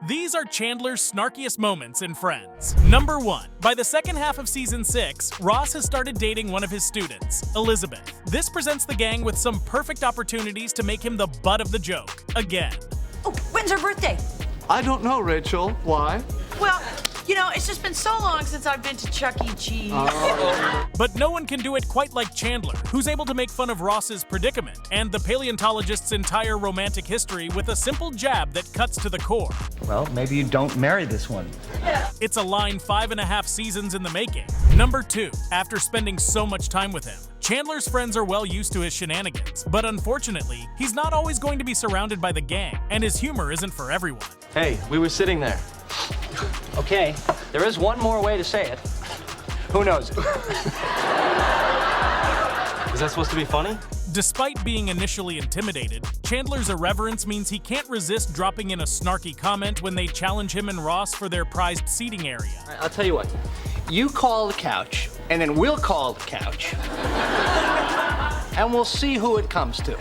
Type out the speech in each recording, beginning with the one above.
These are Chandler's snarkiest moments in Friends. Number 1. By the second half of season 6, Ross has started dating one of his students, Elizabeth. This presents the gang with some perfect opportunities to make him the butt of the joke, again. Oh, when's her birthday? I don't know, Rachel. Why? Well, you know, it's just been so long since I've been to Chuck E. Cheese. But no one can do it quite like Chandler, who's able to make fun of Ross's predicament and the paleontologist's entire romantic history with a simple jab that cuts to the core. Well, maybe you don't marry this one. It's a line 5.5 seasons in the making. Number 2. After spending so much time with him, Chandler's friends are well used to his shenanigans, but unfortunately, he's not always going to be surrounded by the gang, and his humor isn't for everyone. Hey, we were sitting there. Okay, there is one more way to say it. Who knows it? Is that supposed to be funny? Despite being initially intimidated, Chandler's irreverence means he can't resist dropping in a snarky comment when they challenge him and Ross for their prized seating area. All right, I'll tell you what. You call the couch, and then we'll call the couch. And we'll see who it comes to.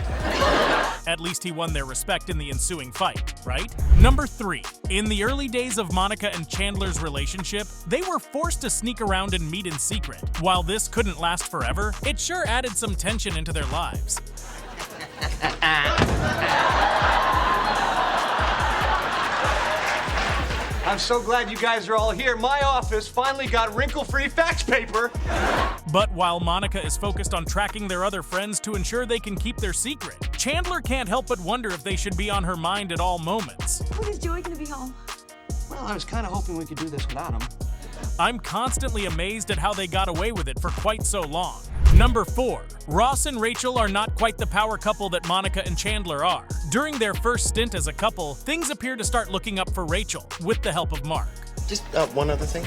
At least he won their respect in the ensuing fight, right? Number 3. In the early days of Monica and Chandler's relationship, they were forced to sneak around and meet in secret. While this couldn't last forever, it sure added some tension into their lives. I'm so glad you guys are all here. My office finally got wrinkle-free fax paper. But while Monica is focused on tracking their other friends to ensure they can keep their secret, Chandler can't help but wonder if they should be on her mind at all moments. When is Joey gonna be home? Well, I was kind of hoping we could do this without him. I'm constantly amazed at how they got away with it for quite so long. Number 4. Ross and Rachel are not quite the power couple that Monica and Chandler are. During their first stint as a couple, things appear to start looking up for Rachel, with the help of Mark. Just one other thing.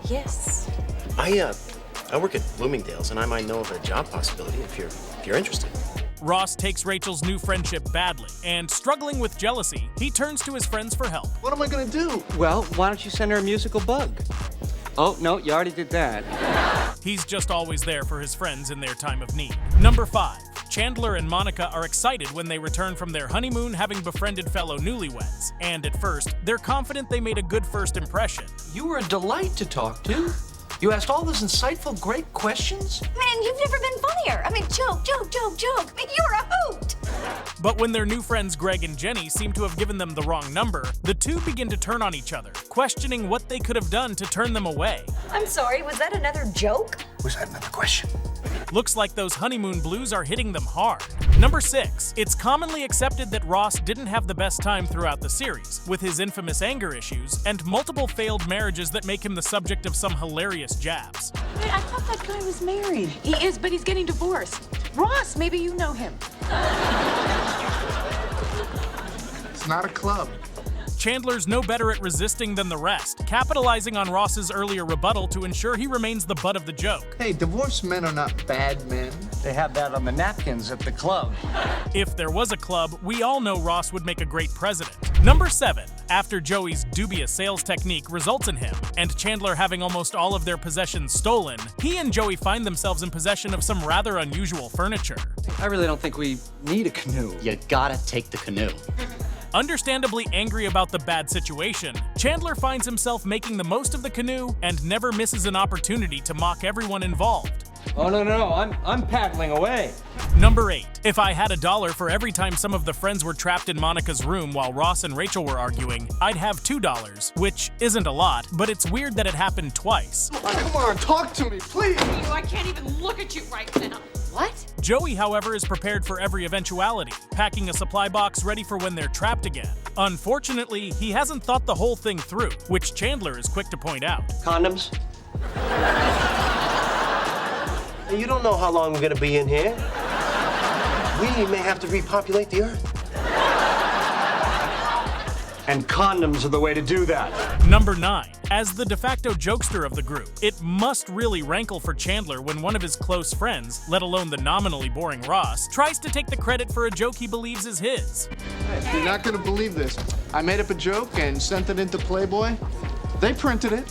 Yes. I work at Bloomingdale's, and I might know of a job possibility if you're interested. Ross takes Rachel's new friendship badly, and struggling with jealousy, he turns to his friends for help. What am I gonna do? Well, why don't you send her a musical bug? Oh, no, you already did that. He's just always there for his friends in their time of need. Number 5. Chandler and Monica are excited when they return from their honeymoon having befriended fellow newlyweds. And at first, they're confident they made a good first impression. You were a delight to talk to. You asked all those insightful, great questions. Man, you've never been funnier. I mean, joke. I mean, you're a hoot. But when their new friends Greg and Jenny seem to have given them the wrong number, the two begin to turn on each other, questioning what they could have done to turn them away. I'm sorry, was that another joke? Was that another question? Looks like those honeymoon blues are hitting them hard. Number 6. It's commonly accepted that Ross didn't have the best time throughout the series, with his infamous anger issues and multiple failed marriages that make him the subject of some hilarious jabs. Wait, I thought that guy was married. He is, but he's getting divorced. Ross, maybe you know him. It's not a club. Chandler's no better at resisting than the rest, capitalizing on Ross's earlier rebuttal to ensure he remains the butt of the joke. Hey, divorced men are not bad men. They have that on the napkins at the club. If there was a club, we all know Ross would make a great president. Number 7. After Joey's dubious sales technique results in him, and Chandler having almost all of their possessions stolen, he and Joey find themselves in possession of some rather unusual furniture. I really don't think we need a canoe. You gotta take the canoe. Understandably angry about the bad situation, Chandler finds himself making the most of the canoe and never misses an opportunity to mock everyone involved. Oh, no, I'm paddling away. Number 8. If I had $1 for every time some of the friends were trapped in Monica's room while Ross and Rachel were arguing, I'd have $2, which isn't a lot, but it's weird that it happened twice. Come on, talk to me, please. I can't even look at you right now. What? Joey, however, is prepared for every eventuality, packing a supply box ready for when they're trapped again. Unfortunately, he hasn't thought the whole thing through, which Chandler is quick to point out. Condoms? You don't know how long we're gonna be in here. We may have to repopulate the Earth. And condoms are the way to do that. Number 9. As the de facto jokester of the group, it must really rankle for Chandler when one of his close friends, let alone the nominally boring Ross, tries to take the credit for a joke he believes is his. You're not gonna believe this. I made up a joke and sent it into Playboy. They printed it.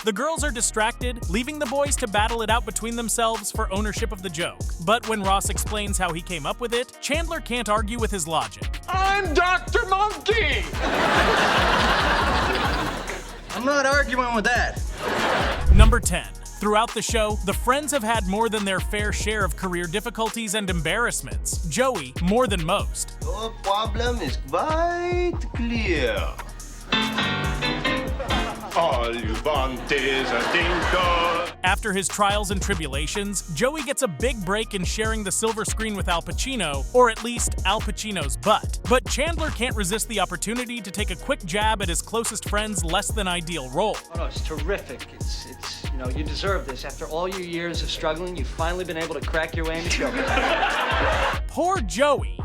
The girls are distracted, leaving the boys to battle it out between themselves for ownership of the joke. But when Ross explains how he came up with it, Chandler can't argue with his logic. I'm Dr. Monkey! arguing with that? Number 10. Throughout the show, the friends have had more than their fair share of career difficulties and embarrassments. Joey, more than most. Your problem is quite clear. All you want is a dingo. After his trials and tribulations, Joey gets a big break in sharing the silver screen with Al Pacino, or at least Al Pacino's butt. But Chandler can't resist the opportunity to take a quick jab at his closest friend's less-than-ideal role. Oh, no, it's terrific. You know, you deserve this. After all your years of struggling, you've finally been able to crack your way into show business. Poor Joey.